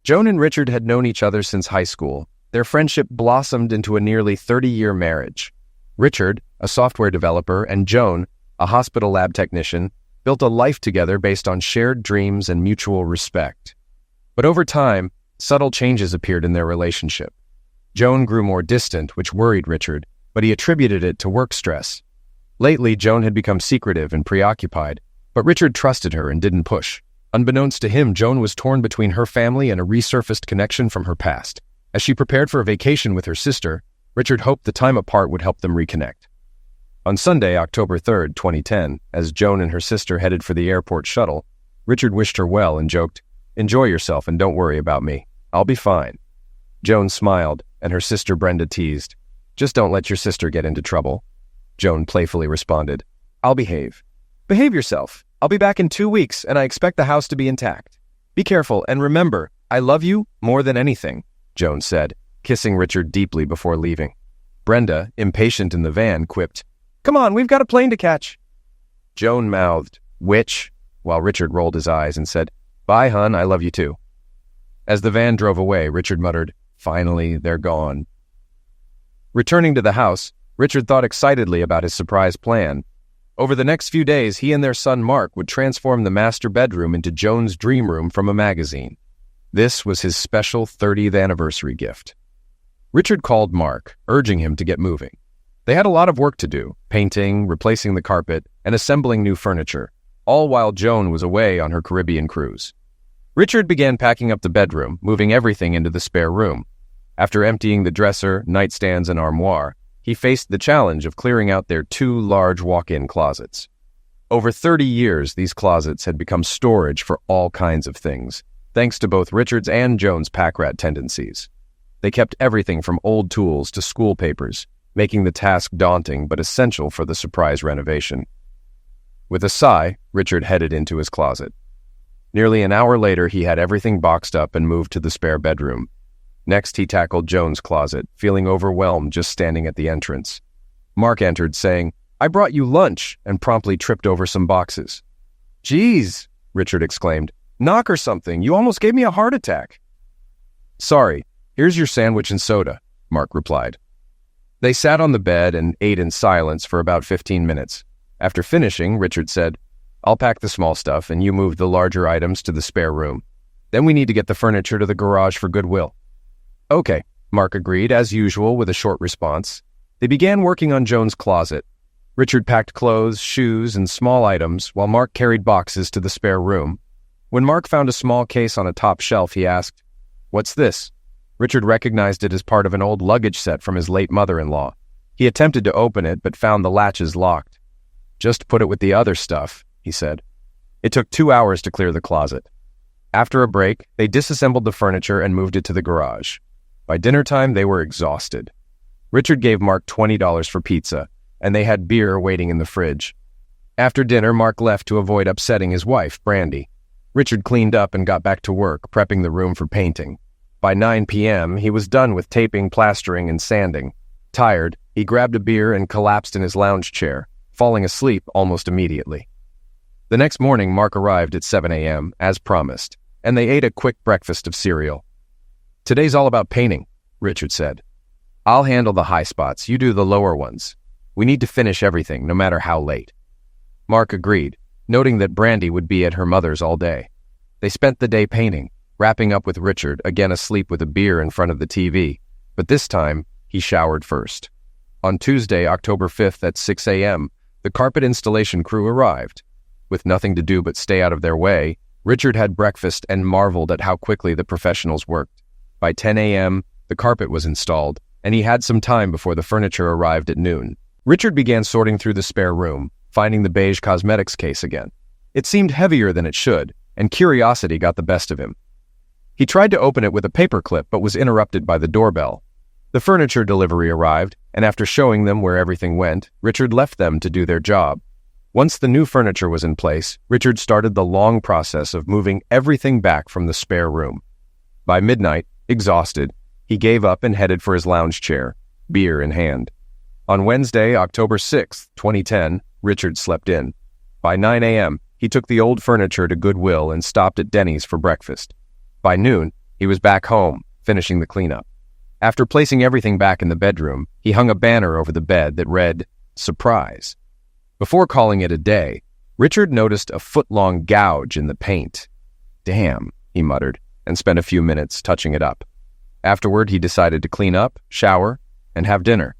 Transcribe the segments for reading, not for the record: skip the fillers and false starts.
Joan and Richard had known each other since high school. Their friendship blossomed into a nearly 30-year marriage. Richard, a software developer, and Joan, a hospital lab technician, built a life together based on shared dreams and mutual respect. But over time, subtle changes appeared in their relationship. Joan grew more distant, which worried Richard, but he attributed it to work stress. Lately, Joan had become secretive and preoccupied, but Richard trusted her and didn't push. Unbeknownst to him, Joan was torn between her family and a resurfaced connection from her past. As she prepared for a vacation with her sister, Richard hoped the time apart would help them reconnect. On Sunday, October 3rd, 2010, as Joan and her sister headed for the airport shuttle, Richard wished her well and joked, "Enjoy yourself and don't worry about me. I'll be fine." Joan smiled, and her sister Brenda teased, "Just don't let your sister get into trouble." Joan playfully responded, "I'll behave." "Behave yourself. I'll be back in 2 weeks, and I expect the house to be intact. Be careful, and remember, I love you more than anything," Joan said, kissing Richard deeply before leaving. Brenda, impatient in the van, quipped, "Come on, we've got a plane to catch." Joan mouthed, "Which?" while Richard rolled his eyes and said, "Bye, hun, I love you too." As the van drove away, Richard muttered, "Finally, they're gone." Returning to the house, Richard thought excitedly about his surprise plan. Over the next few days, he and their son Mark would transform the master bedroom into Joan's dream room from a magazine. This was his special 30th anniversary gift. Richard called Mark, urging him to get moving. They had a lot of work to do, painting, replacing the carpet, and assembling new furniture, all while Joan was away on her Caribbean cruise. Richard began packing up the bedroom, moving everything into the spare room. After emptying the dresser, nightstands, and armoire, he faced the challenge of clearing out their 2 large walk-in closets. Over 30 years, these closets had become storage for all kinds of things, thanks to both Richard's and Joan's pack-rat tendencies. They kept everything from old tools to school papers, making the task daunting but essential for the surprise renovation. With a sigh, Richard headed into his closet. Nearly an hour later, he had everything boxed up and moved to the spare bedroom. Next, he tackled Joan's closet, feeling overwhelmed just standing at the entrance. Mark entered, saying, "I brought you lunch," and promptly tripped over some boxes. "Geez," Richard exclaimed, "knock or something. You almost gave me a heart attack." "Sorry, here's your sandwich and soda," Mark replied. They sat on the bed and ate in silence for about 15 minutes. After finishing, Richard said, "I'll pack the small stuff and you move the larger items to the spare room. Then we need to get the furniture to the garage for goodwill." "Okay," Mark agreed, as usual, with a short response. They began working on Joan's closet. Richard packed clothes, shoes, and small items, while Mark carried boxes to the spare room. When Mark found a small case on a top shelf, he asked, "What's this?" Richard recognized it as part of an old luggage set from his late mother-in-law. He attempted to open it, but found the latches locked. "Just put it with the other stuff," he said. It took 2 hours to clear the closet. After a break, they disassembled the furniture and moved it to the garage. By dinner time, they were exhausted. Richard gave Mark $20 for pizza, and they had beer waiting in the fridge. After dinner, Mark left to avoid upsetting his wife, Brandy. Richard cleaned up and got back to work, prepping the room for painting. By 9 p.m., he was done with taping, plastering, and sanding. Tired, he grabbed a beer and collapsed in his lounge chair, falling asleep almost immediately. The next morning, Mark arrived at 7 a.m., as promised, and they ate a quick breakfast of cereal. "Today's all about painting," Richard said. "I'll handle the high spots, you do the lower ones. We need to finish everything, no matter how late." Mark agreed, noting that Brandy would be at her mother's all day. They spent the day painting, wrapping up with Richard, again asleep with a beer in front of the TV, but this time, he showered first. On Tuesday, October 5th at 6 a.m., the carpet installation crew arrived. With nothing to do but stay out of their way, Richard had breakfast and marveled at how quickly the professionals worked. By 10 a.m., the carpet was installed, and he had some time before the furniture arrived at noon. Richard began sorting through the spare room, finding the beige cosmetics case again. It seemed heavier than it should, and curiosity got the best of him. He tried to open it with a paperclip, but was interrupted by the doorbell. The furniture delivery arrived, and after showing them where everything went, Richard left them to do their job. Once the new furniture was in place, Richard started the long process of moving everything back from the spare room. By midnight, exhausted, he gave up and headed for his lounge chair, beer in hand. On Wednesday, October 6, 2010, Richard slept in. By 9 a.m., he took the old furniture to Goodwill and stopped at Denny's for breakfast. By noon, He was back home, finishing the cleanup. After placing everything back in the bedroom, he hung a banner over the bed that read, "Surprise." Before calling it a day, Richard noticed a foot-long gouge in the paint. "Damn," he muttered, and spent a few minutes touching it up. Afterward, he decided to clean up, shower, and have dinner.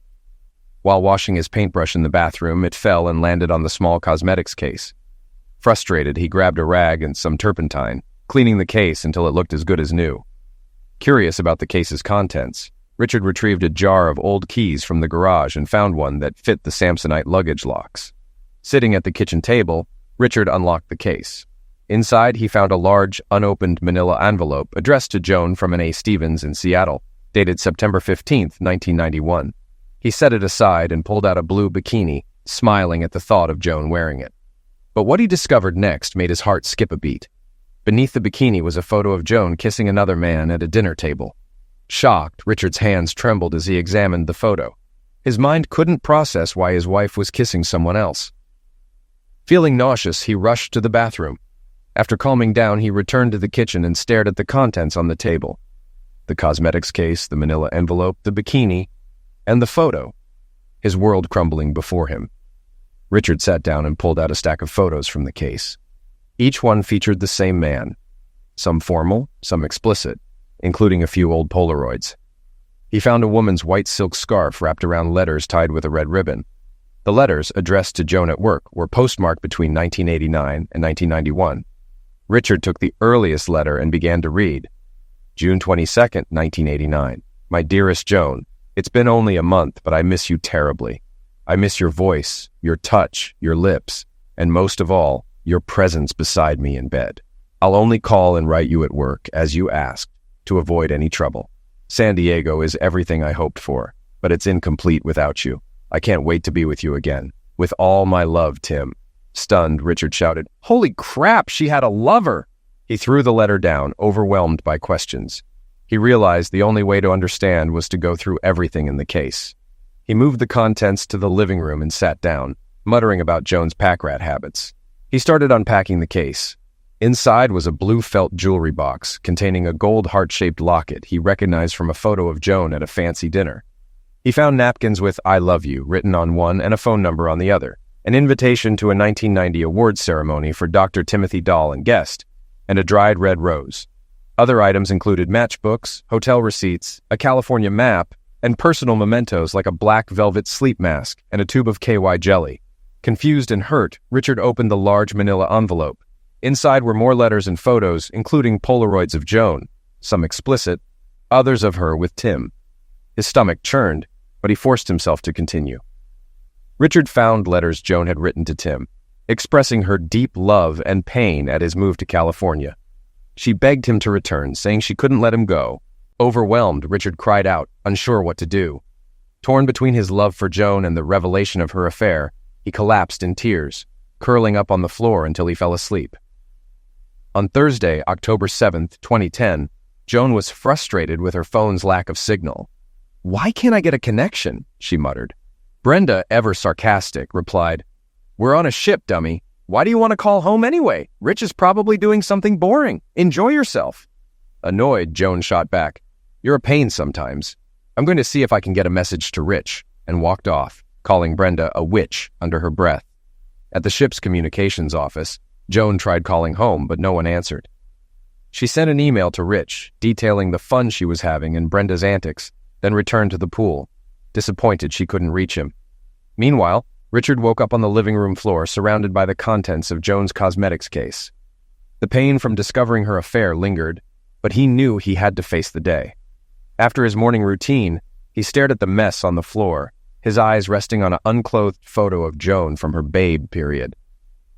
While washing his paintbrush in the bathroom, it fell and landed on the small cosmetics case. Frustrated, he grabbed a rag and some turpentine, cleaning the case until it looked as good as new. Curious about the case's contents, Richard retrieved a jar of old keys from the garage and found one that fit the Samsonite luggage locks. Sitting at the kitchen table, Richard unlocked the case. Inside, he found a large, unopened manila envelope addressed to Joan from an A. Stevens in Seattle, dated September 15, 1991. He set it aside and pulled out a blue bikini, smiling at the thought of Joan wearing it. But what he discovered next made his heart skip a beat. Beneath the bikini was a photo of Joan kissing another man at a dinner table. Shocked, Richard's hands trembled as he examined the photo. His mind couldn't process why his wife was kissing someone else. Feeling nauseous, he rushed to the bathroom. After calming down, he returned to the kitchen and stared at the contents on the table. The cosmetics case, the manila envelope, the bikini, and the photo. His world crumbling before him. Richard sat down and pulled out a stack of photos from the case. Each one featured the same man. Some formal, some explicit, including a few old Polaroids. He found a woman's white silk scarf wrapped around letters tied with a red ribbon. The letters, addressed to Joan at work, were postmarked between 1989 and 1991. Richard took the earliest letter and began to read. June 22, 1989. My dearest Joan, it's been only a month, but I miss you terribly. I miss your voice, your touch, your lips, and most of all, your presence beside me in bed. I'll only call and write you at work, as you asked, to avoid any trouble. San Diego is everything I hoped for, but it's incomplete without you. I can't wait to be with you again. With all my love, Tim. Stunned, Richard shouted, "Holy crap, she had a lover!" He threw the letter down, overwhelmed by questions. He realized the only way to understand was to go through everything in the case. He moved the contents to the living room and sat down, muttering about Joan's pack rat habits. He started unpacking the case. Inside was a blue felt jewelry box containing a gold heart-shaped locket he recognized from a photo of Joan at a fancy dinner. He found napkins with "I love you" written on one and a phone number on the other, an invitation to a 1990 awards ceremony for Dr. Timothy Dahl and guest, and a dried red rose. Other items included matchbooks, hotel receipts, a California map, and personal mementos like a black velvet sleep mask and a tube of KY jelly. Confused and hurt, Richard opened the large manila envelope. Inside were more letters and photos, including Polaroids of Joan, some explicit, others of her with Tim. His stomach churned, but he forced himself to continue. Richard found letters Joan had written to Tim, expressing her deep love and pain at his move to California. She begged him to return, saying she couldn't let him go. Overwhelmed, Richard cried out, unsure what to do. Torn between his love for Joan and the revelation of her affair, he collapsed in tears, curling up on the floor until he fell asleep. On Thursday, October 7th, 2010, Joan was frustrated with her phone's lack of signal. "Why can't I get a connection?" she muttered. Brenda, ever sarcastic, replied, "We're on a ship, dummy. Why do you want to call home anyway? Rich is probably doing something boring. Enjoy yourself." Annoyed, Joan shot back, "You're a pain sometimes. I'm going to see if I can get a message to Rich," and walked off, calling Brenda a witch under her breath. At the ship's communications office, Joan tried calling home, but no one answered. She sent an email to Rich, detailing the fun she was having and Brenda's antics, then returned to the pool, disappointed she couldn't reach him. Meanwhile, Richard woke up on the living room floor, surrounded by the contents of Joan's cosmetics case. The pain from discovering her affair lingered, but he knew he had to face the day. After his morning routine, he stared at the mess on the floor, his eyes resting on an unclothed photo of Joan from her babe period.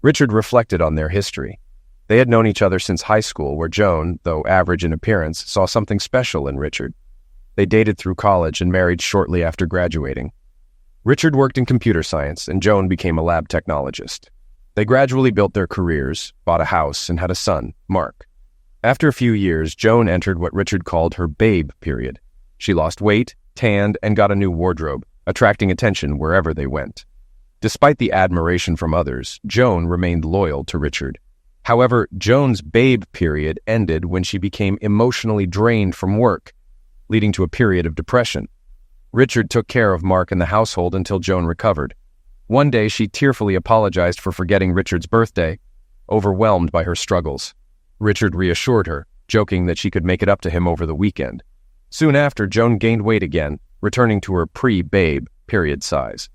Richard reflected on their history. They had known each other since high school, where Joan, though average in appearance, saw something special in Richard. They dated through college and married shortly after graduating. Richard worked in computer science, and Joan became a lab technologist. They gradually built their careers, bought a house, and had a son, Mark. After a few years, Joan entered what Richard called her babe period. She lost weight, tanned, and got a new wardrobe, attracting attention wherever they went. Despite the admiration from others, Joan remained loyal to Richard. However, Joan's babe period ended when she became emotionally drained from work, leading to a period of depression. Richard took care of Mark and the household until Joan recovered. One day, she tearfully apologized for forgetting Richard's birthday, overwhelmed by her struggles. Richard reassured her, joking that she could make it up to him over the weekend. Soon after, Joan gained weight again, returning to her pre-babe period size.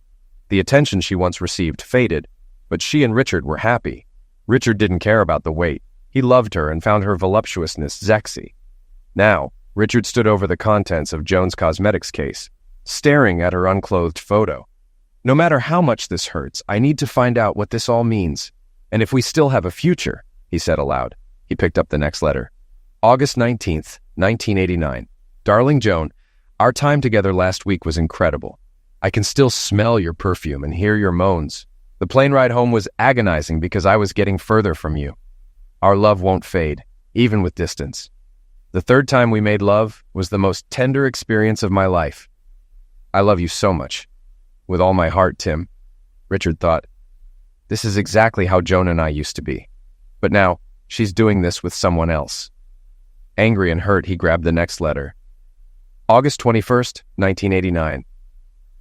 The attention she once received faded, but she and Richard were happy. Richard didn't care about the weight. He loved her and found her voluptuousness sexy. Now, Richard stood over the contents of Joan's cosmetics case, staring at her unclothed photo. No matter how much this hurts, I need to find out what this all means, and if we still have a future, he said aloud. He picked up the next letter. August 19th, 1989. Darling Joan, our time together last week was incredible. I can still smell your perfume and hear your moans. The plane ride home was agonizing because I was getting further from you. Our love won't fade, even with distance. The third time we made love was the most tender experience of my life. I love you so much. With all my heart, Tim. Richard thought, this is exactly how Joan and I used to be. But now, she's doing this with someone else. Angry and hurt, he grabbed the next letter. August 21st, 1989.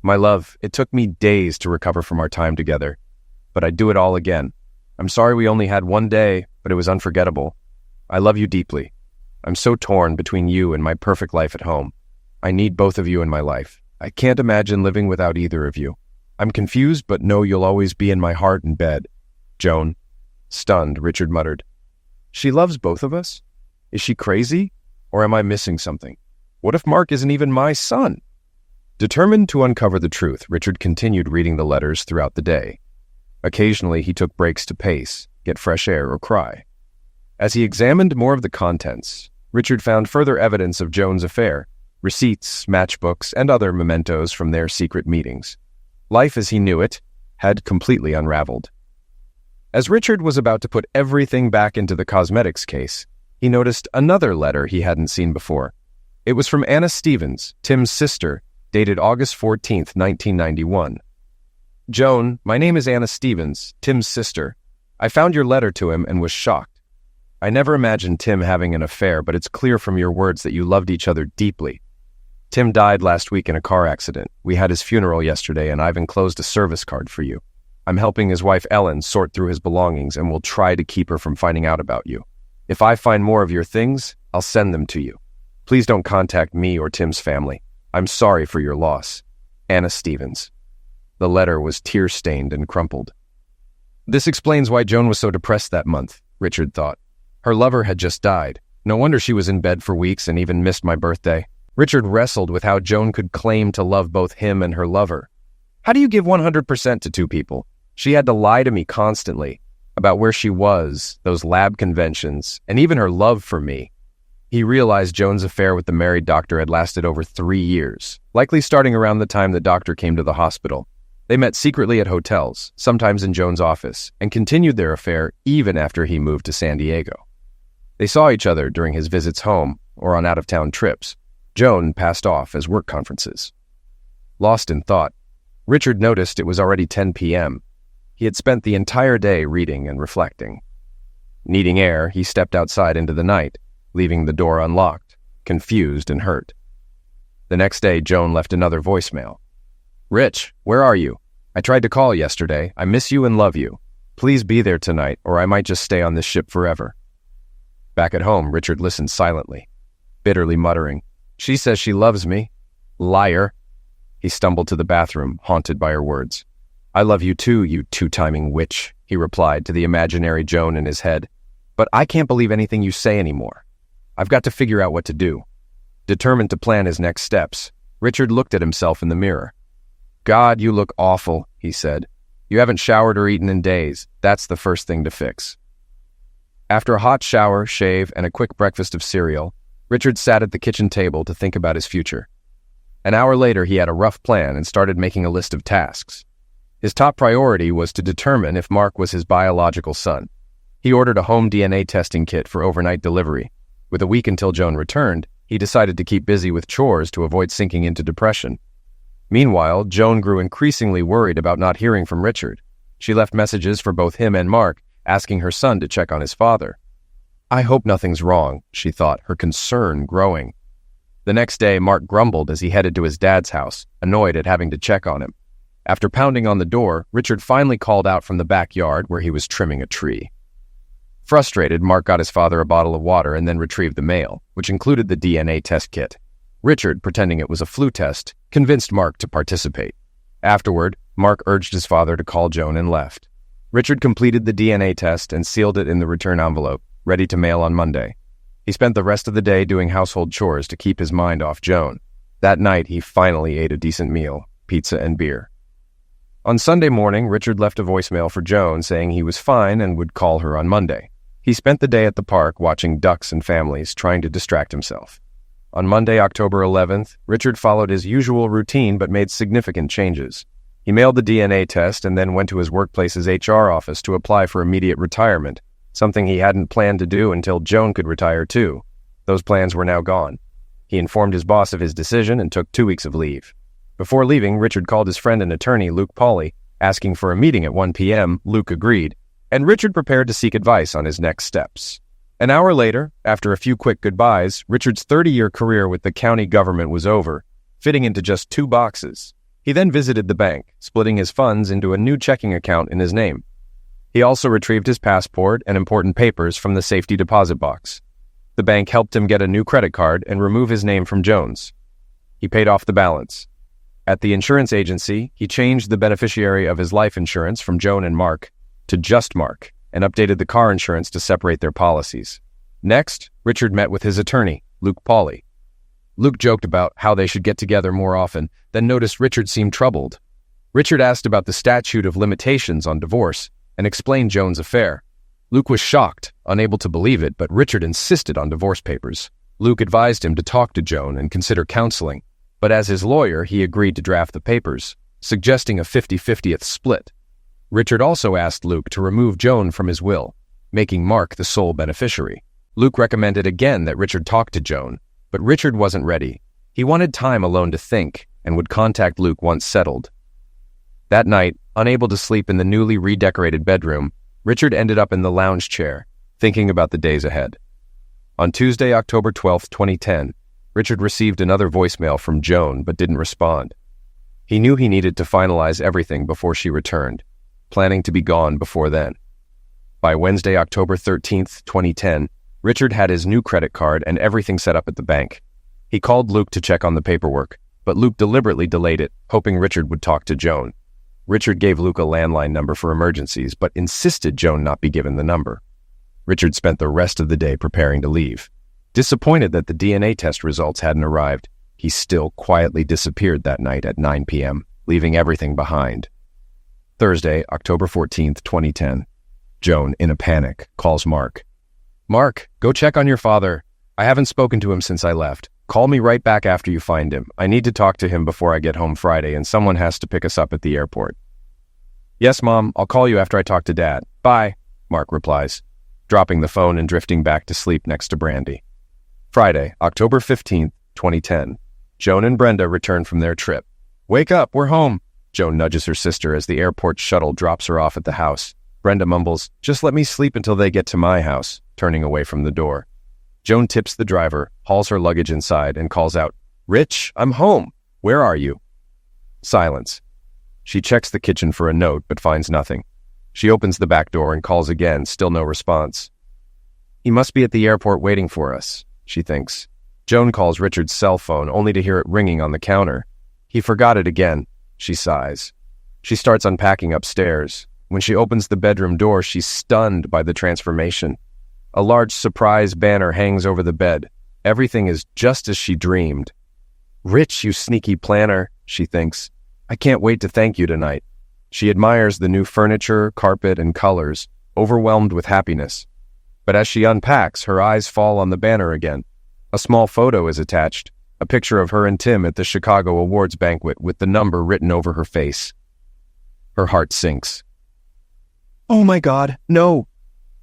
My love, it took me days to recover from our time together, but I'd do it all again. I'm sorry we only had one day, but it was unforgettable. I love you deeply. I'm so torn between you and my perfect life at home. I need both of you in my life. I can't imagine living without either of you. I'm confused, but know you'll always be in my heart and bed. Joan. Stunned, Richard muttered. She loves both of us? Is she crazy? Or am I missing something? What if Mark isn't even my son? Determined to uncover the truth, Richard continued reading the letters throughout the day. Occasionally, he took breaks to pace, get fresh air, or cry. As he examined more of the contents, Richard found further evidence of Joan's affair, receipts, matchbooks, and other mementos from their secret meetings. Life as he knew it had completely unraveled. As Richard was about to put everything back into the cosmetics case, he noticed another letter he hadn't seen before. It was from Anna Stevens, Tim's sister, dated August 14th, 1991. Joan, my name is Anna Stevens, Tim's sister. I found your letter to him and was shocked. I never imagined Tim having an affair, but it's clear from your words that you loved each other deeply. Tim died last week in a car accident. We had his funeral yesterday, and I've enclosed a service card for you. I'm helping his wife Ellen sort through his belongings and will try to keep her from finding out about you. If I find more of your things, I'll send them to you. Please don't contact me or Tim's family. I'm sorry for your loss. Anna Stevens. The letter was tear-stained and crumpled. This explains why Joan was so depressed that month, Richard thought. Her lover had just died. No wonder she was in bed for weeks and even missed my birthday. Richard wrestled with how Joan could claim to love both him and her lover. How do you give 100% to two people? She had to lie to me constantly about where she was, those lab conventions, and even her love for me. He realized Joan's affair with the married doctor had lasted over 3 years, likely starting around the time the doctor came to the hospital. They met secretly at hotels, sometimes in Joan's office, and continued their affair even after he moved to San Diego. They saw each other during his visits home or on out-of-town trips. Joan passed off as work conferences. Lost in thought, Richard noticed it was already 10 p.m. He had spent the entire day reading and reflecting. Needing air, he stepped outside into the night, leaving the door unlocked, confused and hurt. The next day, Joan left another voicemail. Rich, where are you? I tried to call yesterday. I miss you and love you. Please be there tonight, or I might just stay on this ship forever. Back at home, Richard listened silently, bitterly muttering, She says she loves me. Liar. He stumbled to the bathroom, haunted by her words. I love you too, you two-timing witch, he replied to the imaginary Joan in his head. But I can't believe anything you say anymore. I've got to figure out what to do. Determined to plan his next steps, Richard looked at himself in the mirror. God, you look awful, he said. You haven't showered or eaten in days. That's the first thing to fix. After a hot shower, shave, and a quick breakfast of cereal, Richard sat at the kitchen table to think about his future. An hour later, he had a rough plan and started making a list of tasks. His top priority was to determine if Mark was his biological son. He ordered a home DNA testing kit for overnight delivery. With a week until Joan returned, he decided to keep busy with chores to avoid sinking into depression. Meanwhile, Joan grew increasingly worried about not hearing from Richard. She left messages for both him and Mark, asking her son to check on his father. "I hope nothing's wrong," she thought, her concern growing. The next day, Mark grumbled as he headed to his dad's house, annoyed at having to check on him. After pounding on the door, Richard finally called out from the backyard where he was trimming a tree. Frustrated, Mark got his father a bottle of water and then retrieved the mail, which included the DNA test kit. Richard, pretending it was a flu test, convinced Mark to participate. Afterward, Mark urged his father to call Joan and left. Richard completed the DNA test and sealed it in the return envelope, ready to mail on Monday. He spent the rest of the day doing household chores to keep his mind off Joan. That night, he finally ate a decent meal, pizza and beer. On Sunday morning, Richard left a voicemail for Joan saying he was fine and would call her on Monday. He spent the day at the park watching ducks and families, trying to distract himself. On Monday, October 11th, Richard followed his usual routine but made significant changes. He mailed the DNA test and then went to his workplace's HR office to apply for immediate retirement, something he hadn't planned to do until Joan could retire too. Those plans were now gone. He informed his boss of his decision and took 2 weeks of leave. Before leaving, Richard called his friend and attorney, Luke Pauley, asking for a meeting at 1 p.m. Luke agreed, and Richard prepared to seek advice on his next steps. An hour later, after a few quick goodbyes, Richard's 30-year career with the county government was over, fitting into just 2 boxes. He then visited the bank, splitting his funds into a new checking account in his name. He also retrieved his passport and important papers from the safety deposit box. The bank helped him get a new credit card and remove his name from Joan's. He paid off the balance. At the insurance agency, he changed the beneficiary of his life insurance from Joan and Mark to just Mark and updated the car insurance to separate their policies. Next, Richard met with his attorney, Luke Pauley. Luke joked about how they should get together more often, then noticed Richard seemed troubled. Richard asked about the statute of limitations on divorce and explained Joan's affair. Luke was shocked, unable to believe it, but Richard insisted on divorce papers. Luke advised him to talk to Joan and consider counseling, but as his lawyer, he agreed to draft the papers, suggesting a 50-50th split. Richard also asked Luke to remove Joan from his will, making Mark the sole beneficiary. Luke recommended again that Richard talk to Joan, but Richard wasn't ready. He wanted time alone to think and would contact Luke once settled. That night, unable to sleep in the newly redecorated bedroom, Richard ended up in the lounge chair, thinking about the days ahead. On Tuesday, October 12, 2010, Richard received another voicemail from Joan but didn't respond. He knew he needed to finalize everything before she returned, planning to be gone before then. By Wednesday, October 13, 2010, Richard had his new credit card and everything set up at the bank. He called Luke to check on the paperwork, but Luke deliberately delayed it, hoping Richard would talk to Joan. Richard gave Luke a landline number for emergencies, but insisted Joan not be given the number. Richard spent the rest of the day preparing to leave. Disappointed that the DNA test results hadn't arrived, he still quietly disappeared that night at 9 p.m., leaving everything behind. Thursday, October 14, 2010. Joan, in a panic, calls Mark. "Mark, go check on your father. I haven't spoken to him since I left. Call me right back after you find him. I need to talk to him before I get home Friday, and someone has to pick us up at the airport." "Yes, Mom, I'll call you after I talk to Dad. Bye," Mark replies, dropping the phone and drifting back to sleep next to Brandy. Friday, October 15th, 2010. Joan and Brenda return from their trip. "Wake up, we're home." Joan nudges her sister as the airport shuttle drops her off at the house. Brenda mumbles, "Just let me sleep until they get to my house," turning away from the door. Joan tips the driver, hauls her luggage inside, and calls out, "Rich, I'm home. Where are you?" Silence. She checks the kitchen for a note, but finds nothing. She opens the back door and calls again, still no response. "He must be at the airport waiting for us," she thinks. Joan calls Richard's cell phone, only to hear it ringing on the counter. "He forgot it again," she sighs. She starts unpacking upstairs. When she opens the bedroom door, she's stunned by the transformation. A large surprise banner hangs over the bed. Everything is just as she dreamed. "Rich, you sneaky planner," she thinks. "I can't wait to thank you tonight." She admires the new furniture, carpet, and colors, overwhelmed with happiness. But as she unpacks, her eyes fall on the banner again. A small photo is attached, a picture of her and Tim at the Chicago Awards banquet with the number written over her face. Her heart sinks. "Oh my God, no!"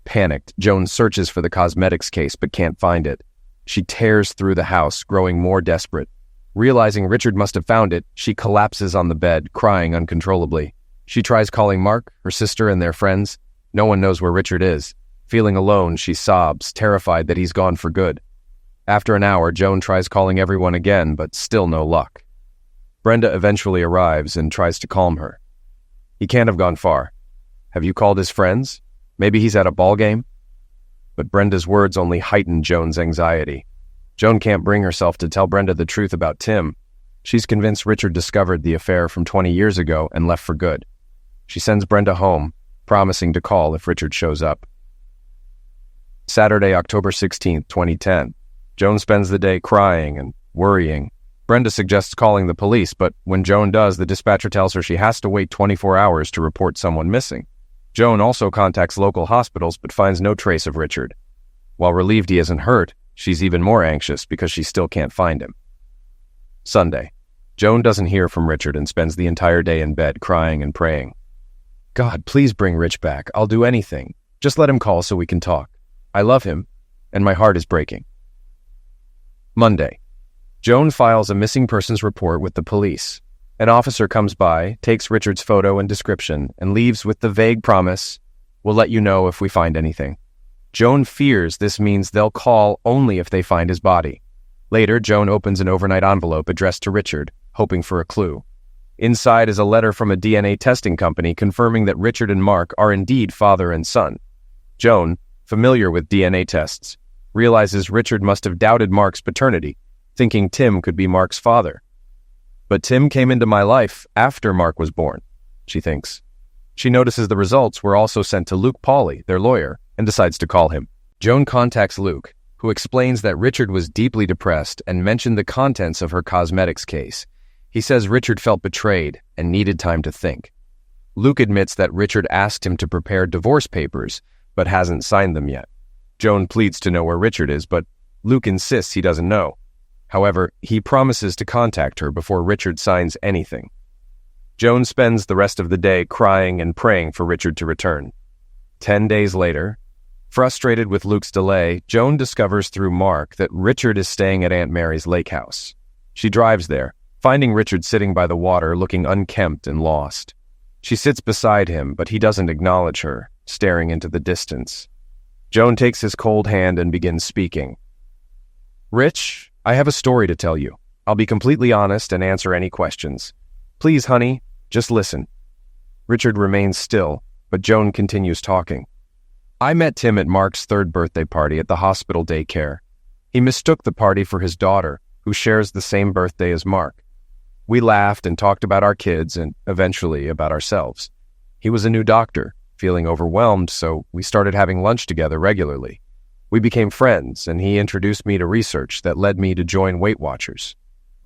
Panicked, Joan searches for the cosmetics case but can't find it. She tears through the house, growing more desperate. Realizing Richard must have found it, she collapses on the bed, crying uncontrollably. She tries calling Mark, her sister, and their friends. No one knows where Richard is. Feeling alone, she sobs, terrified that he's gone for good. After an hour, Joan tries calling everyone again, but still no luck. Brenda eventually arrives and tries to calm her. He can't have gone far. Have you called his friends? Maybe he's at a ball game? But Brenda's words only heighten Joan's anxiety. Joan can't bring herself to tell Brenda the truth about Tim. She's convinced Richard discovered the affair from 20 years ago and left for good. She sends Brenda home, promising to call if Richard shows up. Saturday, October 16th, 2010. Joan spends the day crying and worrying. Brenda suggests calling the police, but when Joan does, the dispatcher tells her she has to wait 24 hours to report someone missing. Joan also contacts local hospitals but finds no trace of Richard. While relieved he isn't hurt, she's even more anxious because she still can't find him. Sunday. Joan doesn't hear from Richard and spends the entire day in bed crying and praying. God, please bring Rich back. I'll do anything. Just let him call so we can talk. I love him, and my heart is breaking. Monday. Joan files a missing persons report with the police. An officer comes by, takes Richard's photo and description, and leaves with the vague promise, "We'll let you know if we find anything." Joan fears this means they'll call only if they find his body. Later, Joan opens an overnight envelope addressed to Richard, hoping for a clue. Inside is a letter from a DNA testing company confirming that Richard and Mark are indeed father and son. Joan, familiar with DNA tests, realizes Richard must have doubted Mark's paternity, thinking Tim could be Mark's father. But Tim came into my life after Mark was born, she thinks. She notices the results were also sent to Luke Pauley, their lawyer, and decides to call him. Joan contacts Luke, who explains that Richard was deeply depressed and mentioned the contents of her cosmetics case. He says Richard felt betrayed and needed time to think. Luke admits that Richard asked him to prepare divorce papers, but hasn't signed them yet. Joan pleads to know where Richard is, but Luke insists he doesn't know. However, he promises to contact her before Richard signs anything. Joan spends the rest of the day crying and praying for Richard to return. 10 days later, frustrated with Luke's delay, Joan discovers through Mark that Richard is staying at Aunt Mary's lake house. She drives there, finding Richard sitting by the water looking unkempt and lost. She sits beside him, but he doesn't acknowledge her, staring into the distance. Joan takes his cold hand and begins speaking. "Rich, I have a story to tell you. I'll be completely honest and answer any questions. Please, honey, just listen." Richard remains still, but Joan continues talking. "I met Tim at Mark's 3rd birthday party at the hospital daycare. He mistook the party for his daughter, who shares the same birthday as Mark. We laughed and talked about our kids and, eventually, about ourselves. He was a new doctor, feeling overwhelmed, so we started having lunch together regularly. We became friends, and he introduced me to research that led me to join Weight Watchers.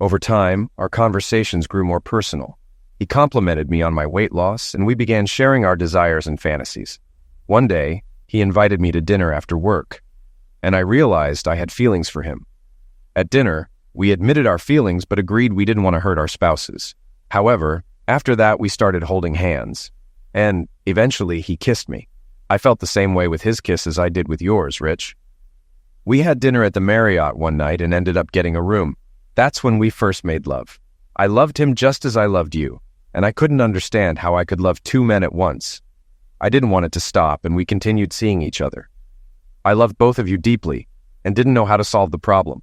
Over time, our conversations grew more personal. He complimented me on my weight loss, and we began sharing our desires and fantasies. One day, he invited me to dinner after work, and I realized I had feelings for him. At dinner, we admitted our feelings but agreed we didn't want to hurt our spouses. However, after that, we started holding hands, and eventually he kissed me. I felt the same way with his kiss as I did with yours, Rich. We had dinner at the Marriott one night and ended up getting a room. That's when we first made love. I loved him just as I loved you, and I couldn't understand how I could love 2 men at once. I didn't want it to stop, and we continued seeing each other. I loved both of you deeply and didn't know how to solve the problem."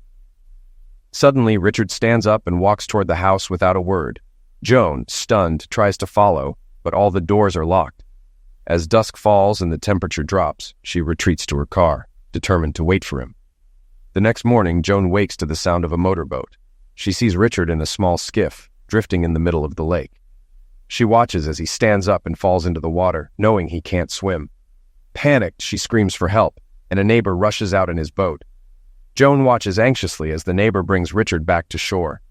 Suddenly, Richard stands up and walks toward the house without a word. Joan, stunned, tries to follow, but all the doors are locked. As dusk falls and the temperature drops, she retreats to her car, determined to wait for him. The next morning, Joan wakes to the sound of a motorboat. She sees Richard in a small skiff, drifting in the middle of the lake. She watches as he stands up and falls into the water, knowing he can't swim. Panicked, she screams for help, and a neighbor rushes out in his boat. Joan watches anxiously as the neighbor brings Richard back to shore.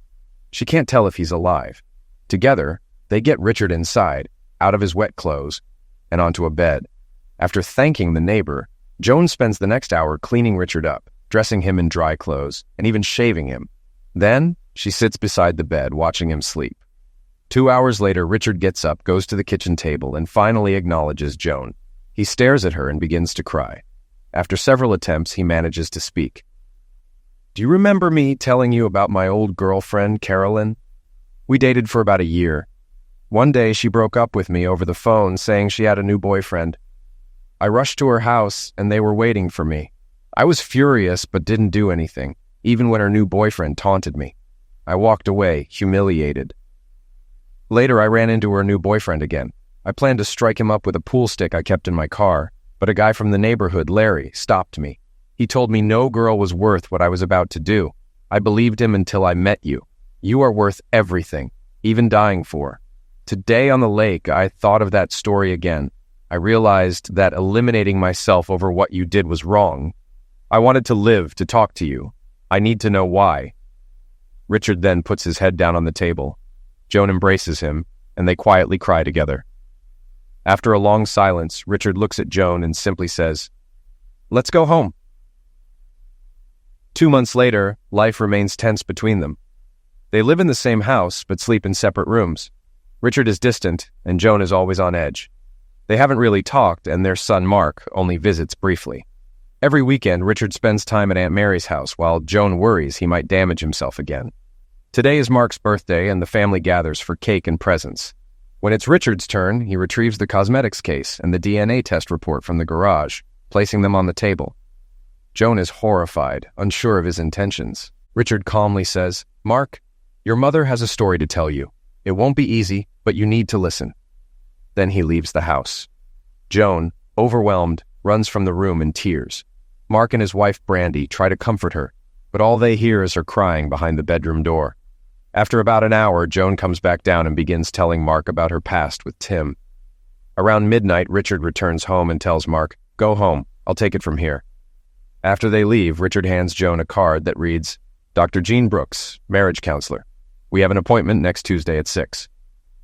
She can't tell if he's alive. Together, they get Richard inside, out of his wet clothes, and onto a bed. After thanking the neighbor, Joan spends the next hour cleaning Richard up, dressing him in dry clothes, and even shaving him. Then, she sits beside the bed, watching him sleep. 2 hours later, Richard gets up, goes to the kitchen table, and finally acknowledges Joan. He stares at her and begins to cry. After several attempts, he manages to speak. "Do you remember me telling you about my old girlfriend, Carolyn? We dated for about a year. One day, she broke up with me over the phone, saying she had a new boyfriend. I rushed to her house, and they were waiting for me. I was furious but didn't do anything, even when her new boyfriend taunted me. I walked away, humiliated. Later, I ran into her new boyfriend again. I planned to strike him up with a pool stick I kept in my car, but a guy from the neighborhood, Larry, stopped me. He told me no girl was worth what I was about to do. I believed him until I met you. You are worth everything, even dying for. Today on the lake, I thought of that story again. I realized that eliminating myself over what you did was wrong. I wanted to live, to talk to you. I need to know why. Richard then puts his head down on the table. Joan embraces him, and they quietly cry together. After a long silence, Richard looks at Joan and simply says, "Let's go home." 2 months later, life remains tense between them. They live in the same house, but sleep in separate rooms. Richard is distant, and Joan is always on edge. They haven't really talked, and their son Mark only visits briefly. Every weekend, Richard spends time at Aunt Mary's house, while Joan worries he might damage himself again. Today is Mark's birthday, and the family gathers for cake and presents. When it's Richard's turn, he retrieves the cosmetics case and the DNA test report from the garage, placing them on the table. Joan is horrified, unsure of his intentions. Richard calmly says, "Mark, your mother has a story to tell you. It won't be easy, but you need to listen." Then he leaves the house. Joan, overwhelmed, runs from the room in tears. Mark and his wife Brandy try to comfort her, but all they hear is her crying behind the bedroom door. After about an hour, Joan comes back down and begins telling Mark about her past with Tim. Around midnight, Richard returns home and tells Mark, "Go home, I'll take it from here." After they leave, Richard hands Joan a card that reads, "Dr. Jean Brooks, marriage counselor. We have an appointment next Tuesday at 6.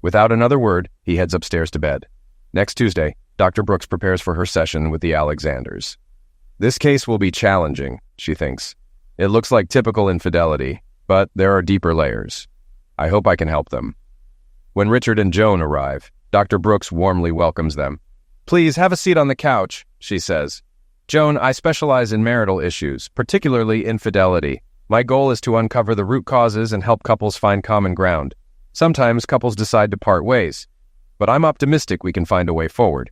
Without another word, he heads upstairs to bed. Next Tuesday, Dr. Brooks prepares for her session with the Alexanders. This case will be challenging, she thinks. It looks like typical infidelity, but there are deeper layers. I hope I can help them. When Richard and Joan arrive, Dr. Brooks warmly welcomes them. "Please have a seat on the couch," she says. "Joan, I specialize in marital issues, particularly infidelity. My goal is to uncover the root causes and help couples find common ground. Sometimes couples decide to part ways, but I'm optimistic we can find a way forward.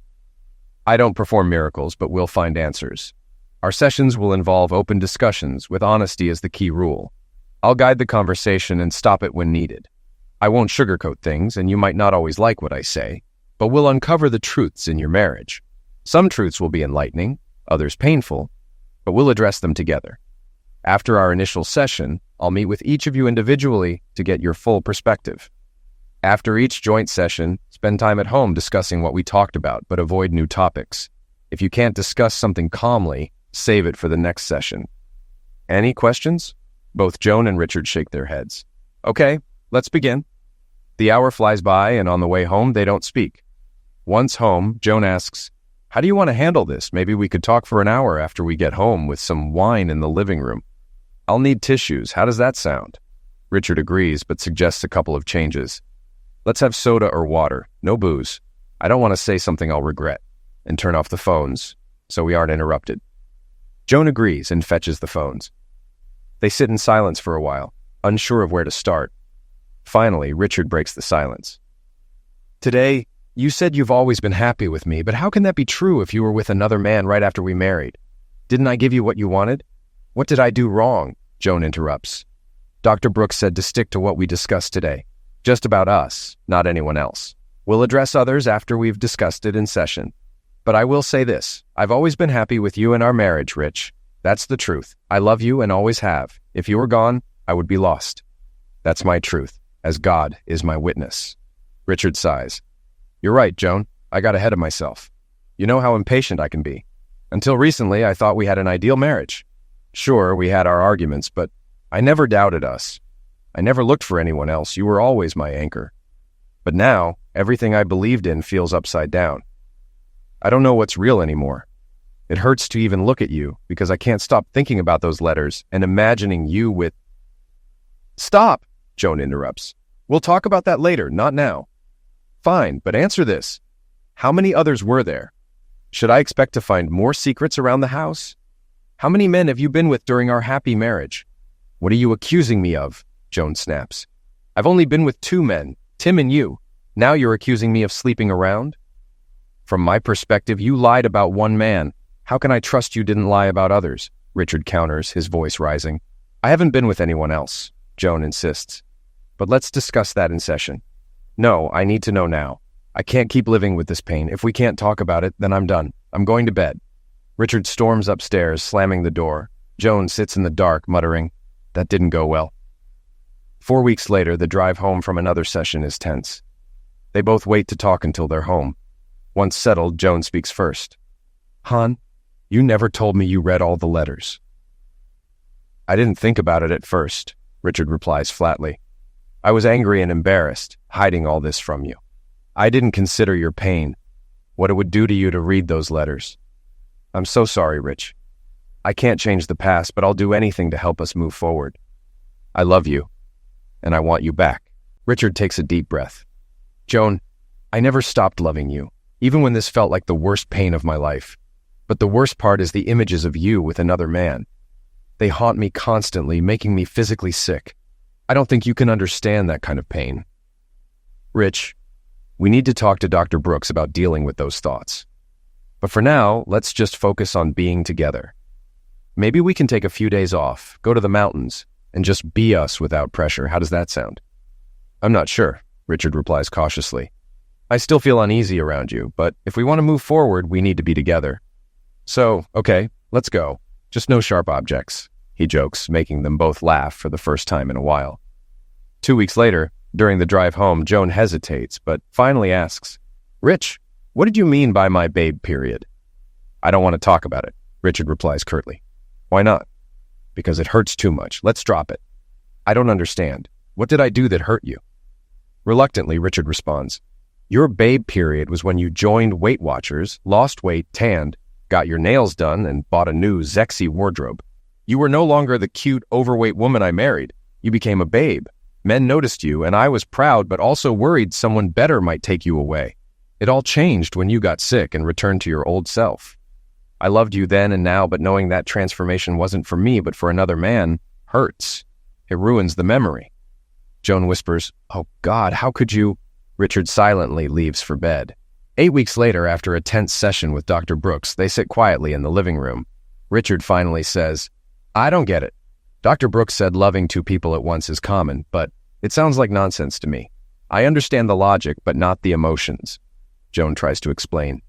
I don't perform miracles, but we'll find answers. Our sessions will involve open discussions, with honesty as the key rule. I'll guide the conversation and stop it when needed. I won't sugarcoat things, and you might not always like what I say, but we'll uncover the truths in your marriage. Some truths will be enlightening, others painful, but we'll address them together. After our initial session, I'll meet with each of you individually to get your full perspective. After each joint session, spend time at home discussing what we talked about, but avoid new topics. If you can't discuss something calmly, save it for the next session. Any questions?" Both Joan and Richard shake their heads. "Okay, let's begin." The hour flies by, and on the way home, they don't speak. Once home, Joan asks, "How do you want to handle this? Maybe we could talk for an hour after we get home with some wine in the living room. I'll need tissues. How does that sound?" Richard agrees, but suggests a couple of changes. "Let's have soda or water, no booze. I don't want to say something I'll regret," and turn off the phones, so we aren't interrupted. Joan agrees and fetches the phones. They sit in silence for a while, unsure of where to start. Finally, Richard breaks the silence. "Today, you said you've always been happy with me, but how can that be true if you were with another man right after we married? Didn't I give you what you wanted? What did I do wrong?" Joan interrupts. "Dr. Brooks said to stick to what we discussed today. Just about us, not anyone else. We'll address others after we've discussed it in session. But I will say this, I've always been happy with you and our marriage, Rich. That's the truth. I love you and always have. If you were gone, I would be lost. That's my truth, as God is my witness." Richard sighs. "You're right, Joan. I got ahead of myself. You know how impatient I can be. Until recently, I thought we had an ideal marriage. Sure, we had our arguments, but I never doubted us. I never looked for anyone else. You were always my anchor. But now, everything I believed in feels upside down. I don't know what's real anymore. It hurts to even look at you because I can't stop thinking about those letters and imagining you with—" "Stop," Joan interrupts. "We'll talk about that later, not now." "Fine, but answer this. How many others were there? Should I expect to find more secrets around the house? How many men have you been with during our happy marriage?" "What are you accusing me of?" Joan snaps. "I've only been with 2 men, Tim and you. Now you're accusing me of sleeping around?" From my perspective, you lied about one man. How can I trust you didn't lie about others? Richard counters, his voice rising. I haven't been with anyone else, Joan insists. But let's discuss that in session. No, I need to know now. I can't keep living with this pain. If we can't talk about it, then I'm done. I'm going to bed. Richard storms upstairs, slamming the door. Joan sits in the dark, muttering, that didn't go well. 4 weeks later, the drive home from another session is tense. They both wait to talk until they're home. Once settled, Joan speaks first. Hon, you never told me you read all the letters. I didn't think about it at first, Richard replies flatly. I was angry and embarrassed, hiding all this from you. I didn't consider your pain, what it would do to you to read those letters. I'm so sorry, Rich. I can't change the past, but I'll do anything to help us move forward. I love you, and I want you back. Richard takes a deep breath. Joan, I never stopped loving you, even when this felt like the worst pain of my life. But the worst part is the images of you with another man. They haunt me constantly, making me physically sick. I don't think you can understand that kind of pain. Rich, we need to talk to Dr. Brooks about dealing with those thoughts. But for now, let's just focus on being together. Maybe we can take a few days off, go to the mountains, and just be us without pressure. How does that sound? I'm not sure, Richard replies cautiously. I still feel uneasy around you, but if we want to move forward, we need to be together. So, okay, let's go. Just no sharp objects, he jokes, making them both laugh for the first time in a while. 2 weeks later, during the drive home, Joan hesitates, but finally asks, Rich, what did you mean by my babe period? I don't want to talk about it, Richard replies curtly. Why not? Because it hurts too much. Let's drop it. I don't understand. What did I do that hurt you? Reluctantly, Richard responds, your babe period was when you joined Weight Watchers, lost weight, tanned, got your nails done, and bought a new sexy wardrobe. You were no longer the cute, overweight woman I married. You became a babe. Men noticed you, and I was proud but also worried someone better might take you away. It all changed when you got sick and returned to your old self. I loved you then and now, but knowing that transformation wasn't for me but for another man hurts. It ruins the memory. Joan whispers, Oh God, how could you? Richard silently leaves for bed. 8 weeks later, after a tense session with Dr. Brooks, they sit quietly in the living room. Richard finally says, I don't get it. Dr. Brooks said loving two people at once is common, but it sounds like nonsense to me. I understand the logic, but not the emotions. Joan tries to explain.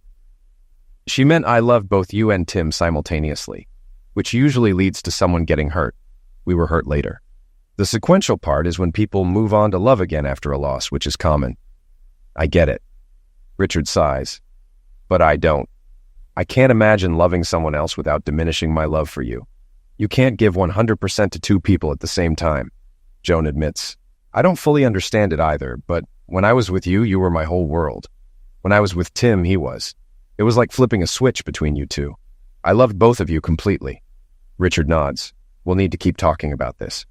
She meant I loved both you and Tim simultaneously, which usually leads to someone getting hurt. We were hurt later. The sequential part is when people move on to love again after a loss, which is common. I get it. Richard sighs. But I don't. I can't imagine loving someone else without diminishing my love for you. You can't give 100% to two people at the same time, Joan admits. I don't fully understand it either, but when I was with you, you were my whole world. When I was with Tim, he was. It was like flipping a switch between you two. I loved both of you completely. Richard nods. We'll need to keep talking about this.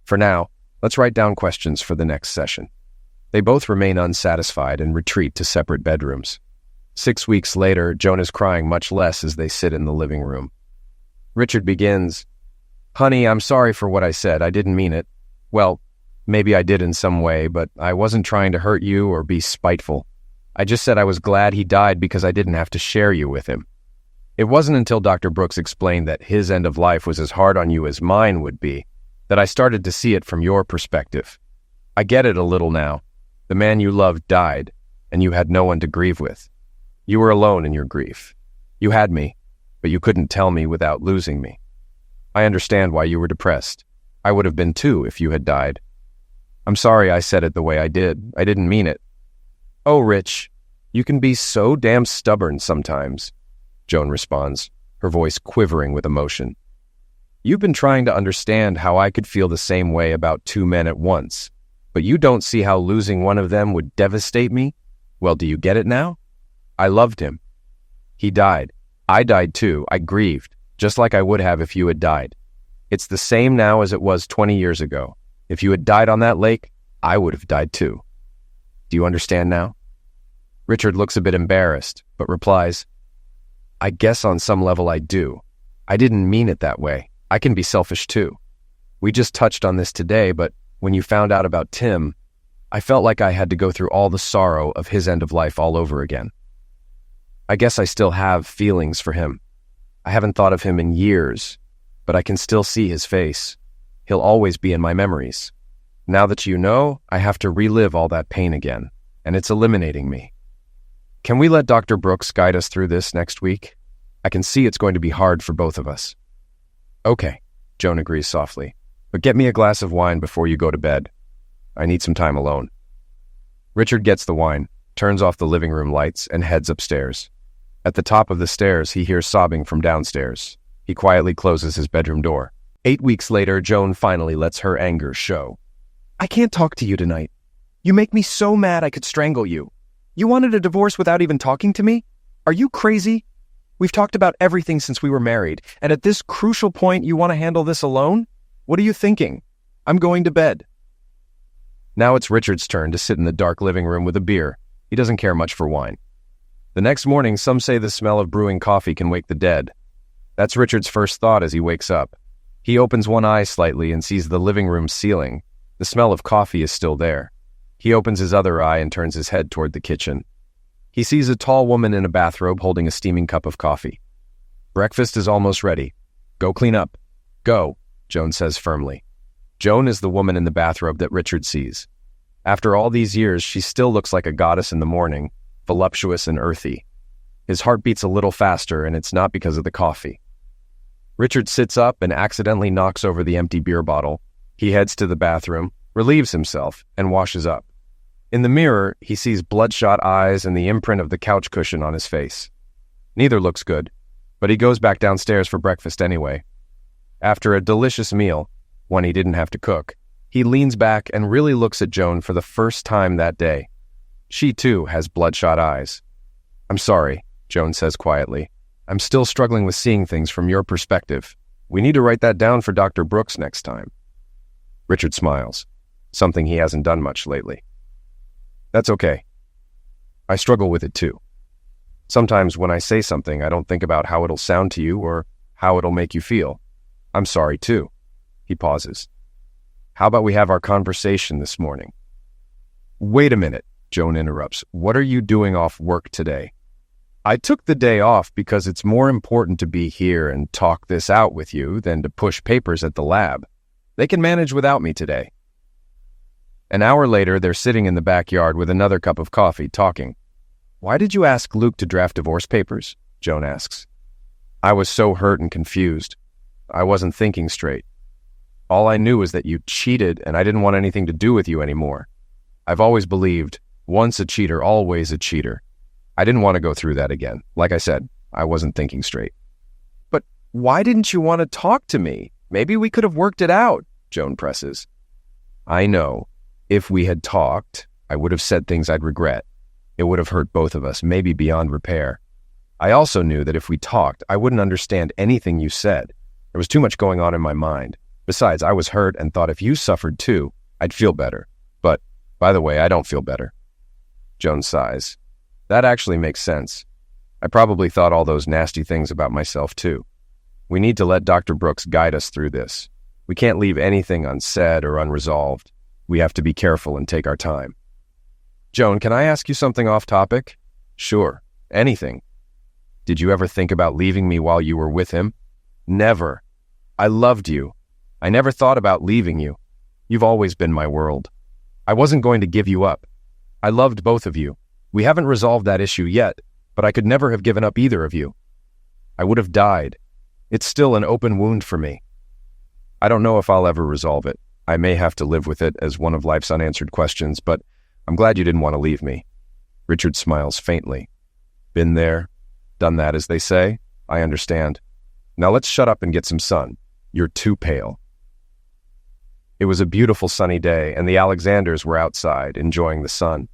For now, let's write down questions for the next session. They both remain unsatisfied and retreat to separate bedrooms. 6 weeks later, Joan is crying much less as they sit in the living room. Richard begins, Honey, I'm sorry for what I said. I didn't mean it. Well, maybe I did in some way, but I wasn't trying to hurt you or be spiteful. I just said I was glad he died because I didn't have to share you with him. It wasn't until Dr. Brooks explained that his end of life was as hard on you as mine would be that I started to see it from your perspective. I get it a little now. The man you loved died, and you had no one to grieve with. You were alone in your grief. You had me, but you couldn't tell me without losing me. I understand why you were depressed. I would have been too if you had died. I'm sorry I said it the way I did. I didn't mean it. Oh, Rich, you can be so damn stubborn sometimes, Joan responds, her voice quivering with emotion. You've been trying to understand how I could feel the same way about two men at once, but you don't see how losing one of them would devastate me? Well, do you get it now? I loved him. He died. I died too. I grieved, just like I would have if you had died. It's the same now as it was 20 years ago. If you had died on that lake, I would have died too. Do you understand now? Richard looks a bit embarrassed, but replies, I guess on some level I do. I didn't mean it that way. I can be selfish too. We just touched on this today, but when you found out about Tim, I felt like I had to go through all the sorrow of his end of life all over again. I guess I still have feelings for him. I haven't thought of him in years, but I can still see his face. He'll always be in my memories. Now that you know, I have to relive all that pain again, and it's eliminating me. Can we let Dr. Brooks guide us through this next week? I can see it's going to be hard for both of us. Okay, Joan agrees softly, but get me a glass of wine before you go to bed. I need some time alone. Richard gets the wine, turns off the living room lights, and heads upstairs. At the top of the stairs, he hears sobbing from downstairs. He quietly closes his bedroom door. 8 weeks later, Joan finally lets her anger show. I can't talk to you tonight. You make me so mad I could strangle you. You wanted a divorce without even talking to me? Are you crazy? We've talked about everything since we were married, and at this crucial point you want to handle this alone? What are you thinking? I'm going to bed. Now it's Richard's turn to sit in the dark living room with a beer. He doesn't care much for wine. The next morning, some say the smell of brewing coffee can wake the dead. That's Richard's first thought as he wakes up. He opens one eye slightly and sees the living room ceiling. The smell of coffee is still there. He opens his other eye and turns his head toward the kitchen. He sees a tall woman in a bathrobe holding a steaming cup of coffee. Breakfast is almost ready. Go clean up. Go, Joan says firmly. Joan is the woman in the bathrobe that Richard sees. After all these years, she still looks like a goddess in the morning, voluptuous and earthy. His heart beats a little faster, and it's not because of the coffee. Richard sits up and accidentally knocks over the empty beer bottle. He heads to the bathroom, relieves himself, and washes up. In the mirror, he sees bloodshot eyes and the imprint of the couch cushion on his face. Neither looks good, but he goes back downstairs for breakfast anyway. After a delicious meal, one he didn't have to cook, he leans back and really looks at Joan for the first time that day. She, too, has bloodshot eyes. I'm sorry, Joan says quietly. I'm still struggling with seeing things from your perspective. We need to write that down for Dr. Brooks next time. Richard smiles, something he hasn't done much lately. That's okay. I struggle with it too. Sometimes when I say something, I don't think about how it'll sound to you or how it'll make you feel. I'm sorry too. He pauses. How about we have our conversation this morning? Wait a minute, Joan interrupts. What are you doing off work today? I took the day off because it's more important to be here and talk this out with you than to push papers at the lab. They can manage without me today. An hour later, they're sitting in the backyard with another cup of coffee, talking. Why did you ask Luke to draft divorce papers? Joan asks. I was so hurt and confused. I wasn't thinking straight. All I knew was that you cheated and I didn't want anything to do with you anymore. I've always believed, once a cheater, always a cheater. I didn't want to go through that again. Like I said, I wasn't thinking straight. But why didn't you want to talk to me? Maybe we could have worked it out, Joan presses. I know. If we had talked, I would have said things I'd regret. It would have hurt both of us, maybe beyond repair. I also knew that if we talked, I wouldn't understand anything you said. There was too much going on in my mind. Besides, I was hurt and thought if you suffered too, I'd feel better. But, by the way, I don't feel better. Joan sighs. That actually makes sense. I probably thought all those nasty things about myself too. We need to let Dr. Brooks guide us through this. We can't leave anything unsaid or unresolved. We have to be careful and take our time. Joan, can I ask you something off topic? Sure, anything. Did you ever think about leaving me while you were with him? Never. I loved you. I never thought about leaving you. You've always been my world. I wasn't going to give you up. I loved both of you. We haven't resolved that issue yet, but I could never have given up either of you. I would have died. It's still an open wound for me. I don't know if I'll ever resolve it. I may have to live with it as one of life's unanswered questions, but I'm glad you didn't want to leave me. Richard smiles faintly. Been there, done that, as they say. I understand. Now let's shut up and get some sun. You're too pale. It was a beautiful sunny day, and the Alexanders were outside, enjoying the sun.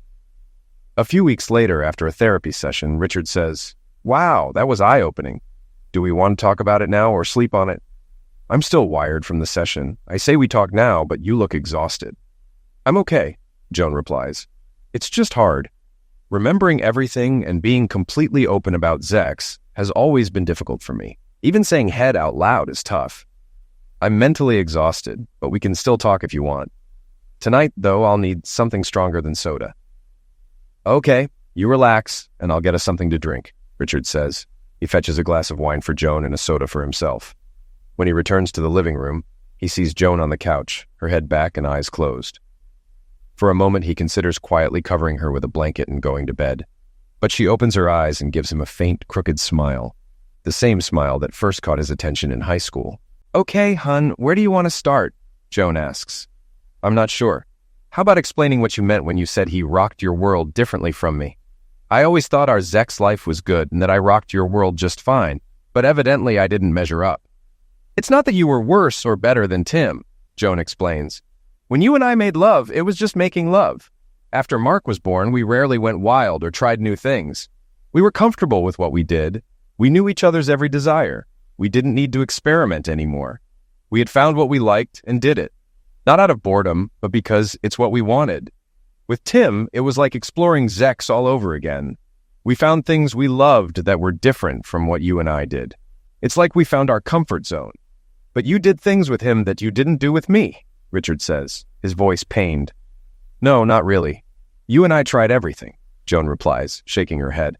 A few weeks later, after a therapy session, Richard says, Wow, that was eye-opening. Do we want to talk about it now or sleep on it? I'm still wired from the session. I say we talk now, but you look exhausted. I'm okay, Joan replies. It's just hard. Remembering everything and being completely open about Zex has always been difficult for me. Even saying head out loud is tough. I'm mentally exhausted, but we can still talk if you want. Tonight, though, I'll need something stronger than soda. Okay, you relax, and I'll get us something to drink. Richard says. He fetches a glass of wine for Joan and a soda for himself. When he returns to the living room, he sees Joan on the couch, her head back and eyes closed. For a moment, he considers quietly covering her with a blanket and going to bed. But she opens her eyes and gives him a faint, crooked smile. The same smile that first caught his attention in high school. "Okay, hun, where do you want to start?" Joan asks. "I'm not sure. How about explaining what you meant when you said he rocked your world differently from me? I always thought our Zek's life was good and that I rocked your world just fine, but evidently I didn't measure up." "It's not that you were worse or better than Tim," Joan explains. "When you and I made love, it was just making love. After Mark was born, we rarely went wild or tried new things. We were comfortable with what we did. We knew each other's every desire. We didn't need to experiment anymore. We had found what we liked and did it. Not out of boredom, but because it's what we wanted. With Tim, it was like exploring Zek's all over again. We found things we loved that were different from what you and I did. It's like we found our comfort zone. But you did things with him that you didn't do with me," Richard says, his voice pained. "No, not really. You and I tried everything," Joan replies, shaking her head.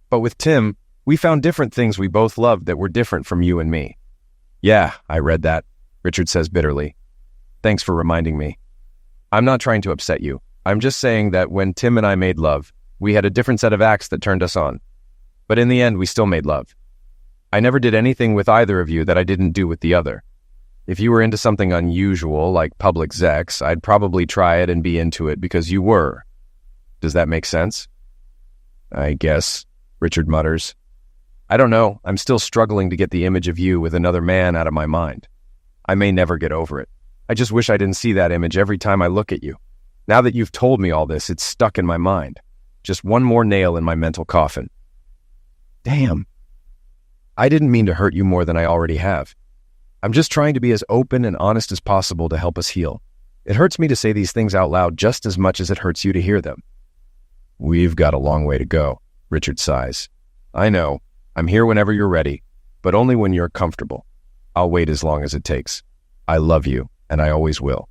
"But with Tim, we found different things we both loved that were different from you and me." "Yeah, I read that," Richard says bitterly. "Thanks for reminding me. I'm not trying to upset you. I'm just saying that when Tim and I made love, we had a different set of acts that turned us on. But in the end, we still made love. I never did anything with either of you that I didn't do with the other. If you were into something unusual, like public sex, I'd probably try it and be into it because you were. Does that make sense?" "I guess," Richard mutters. "I don't know. I'm still struggling to get the image of you with another man out of my mind. I may never get over it. I just wish I didn't see that image every time I look at you. Now that you've told me all this, it's stuck in my mind. Just one more nail in my mental coffin." "Damn. I didn't mean to hurt you more than I already have. I'm just trying to be as open and honest as possible to help us heal. It hurts me to say these things out loud just as much as it hurts you to hear them." "We've got a long way to go," Richard sighs. "I know. I'm here whenever you're ready, but only when you're comfortable. I'll wait as long as it takes. I love you, and I always will."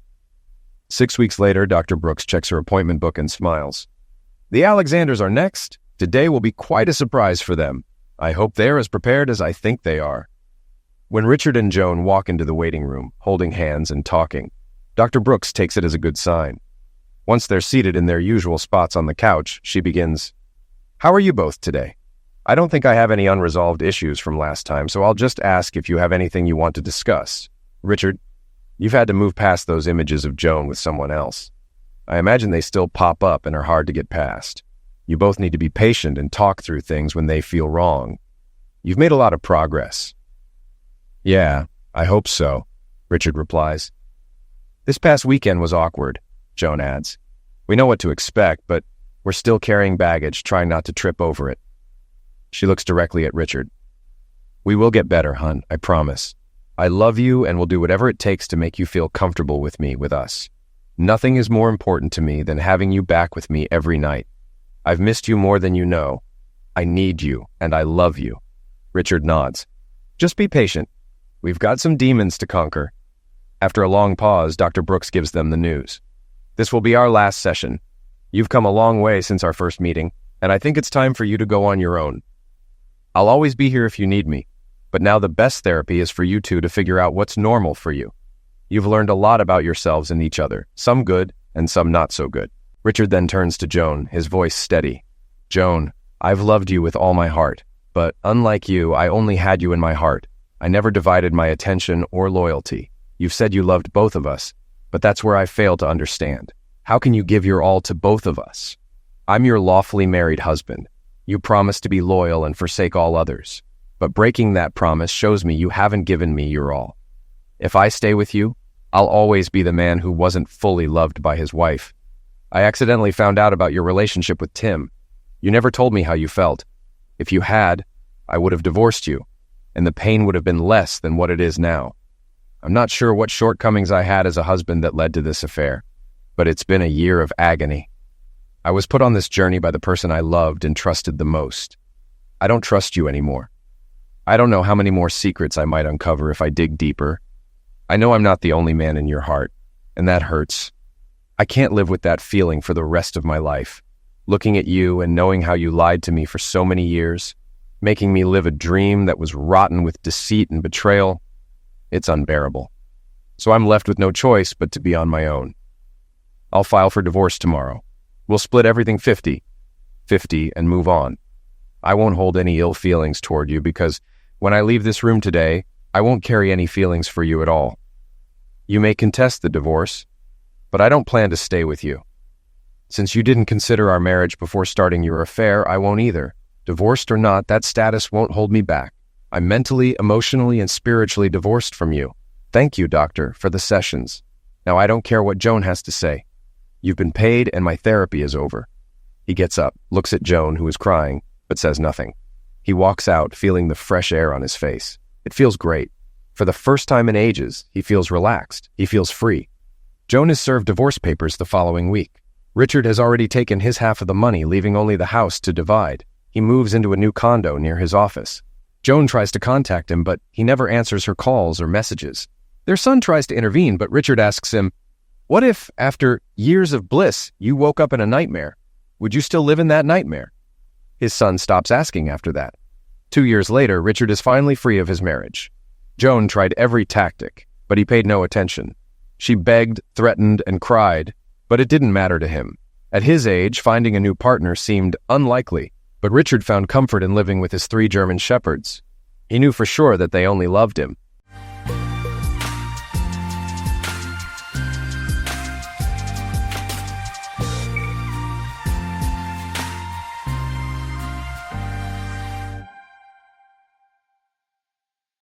6 weeks later, Dr. Brooks checks her appointment book and smiles. "The Alexanders are next. Today will be quite a surprise for them. I hope they're as prepared as I think they are." When Richard and Joan walk into the waiting room, holding hands and talking, Dr. Brooks takes it as a good sign. Once they're seated in their usual spots on the couch, she begins, "How are you both today? I don't think I have any unresolved issues from last time, so I'll just ask if you have anything you want to discuss. Richard, you've had to move past those images of Joan with someone else. I imagine they still pop up and are hard to get past. You both need to be patient and talk through things when they feel wrong. You've made a lot of progress." "Yeah, I hope so," Richard replies. "This past weekend was awkward," Joan adds. "We know what to expect, but we're still carrying baggage, trying not to trip over it." She looks directly at Richard. "We will get better, hun, I promise. I love you and will do whatever it takes to make you feel comfortable with me, with us. Nothing is more important to me than having you back with me every night. I've missed you more than you know. I need you, and I love you." Richard nods. "Just be patient. We've got some demons to conquer." After a long pause, Dr. Brooks gives them the news. "This will be our last session. You've come a long way since our first meeting, and I think it's time for you to go on your own. I'll always be here if you need me, but now the best therapy is for you two to figure out what's normal for you. You've learned a lot about yourselves and each other, some good and some not so good." Richard then turns to Joan, his voice steady. "Joan, I've loved you with all my heart, but unlike you, I only had you in my heart. I never divided my attention or loyalty. You've said you loved both of us, but that's where I fail to understand. How can you give your all to both of us? I'm your lawfully married husband. You promised to be loyal and forsake all others, but breaking that promise shows me you haven't given me your all. If I stay with you, I'll always be the man who wasn't fully loved by his wife. I accidentally found out about your relationship with Tim. You never told me how you felt. If you had, I would have divorced you, and the pain would have been less than what it is now. I'm not sure what shortcomings I had as a husband that led to this affair, but it's been a year of agony. I was put on this journey by the person I loved and trusted the most. I don't trust you anymore. I don't know how many more secrets I might uncover if I dig deeper. I know I'm not the only man in your heart, and that hurts. I can't live with that feeling for the rest of my life. Looking at you and knowing how you lied to me for so many years, making me live a dream that was rotten with deceit and betrayal. It's unbearable. So I'm left with no choice but to be on my own. I'll file for divorce tomorrow. We'll split everything 50-50 and move on. I won't hold any ill feelings toward you because when I leave this room today, I won't carry any feelings for you at all. You may contest the divorce, but I don't plan to stay with you. Since you didn't consider our marriage before starting your affair, I won't either. Divorced or not, that status won't hold me back. I'm mentally, emotionally, and spiritually divorced from you. Thank you, doctor, for the sessions. Now I don't care what Joan has to say. You've been paid and my therapy is over. He gets up, looks at Joan, who is crying, but says nothing. He walks out, feeling the fresh air on his face. It feels great. For the first time in ages, he feels relaxed. He feels free. Joan is served divorce papers the following week. Richard has already taken his half of the money, leaving only the house to divide. He moves into a new condo near his office. Joan tries to contact him, but he never answers her calls or messages. Their son tries to intervene, but Richard asks him, "What if, after years of bliss, you woke up in a nightmare? Would you still live in that nightmare?" His son stops asking after that. 2 years later, Richard is finally free of his marriage. Joan tried every tactic, but he paid no attention. She begged, threatened, and cried, but it didn't matter to him. At his age, finding a new partner seemed unlikely, but Richard found comfort in living with his 3 German shepherds. He knew for sure that they only loved him.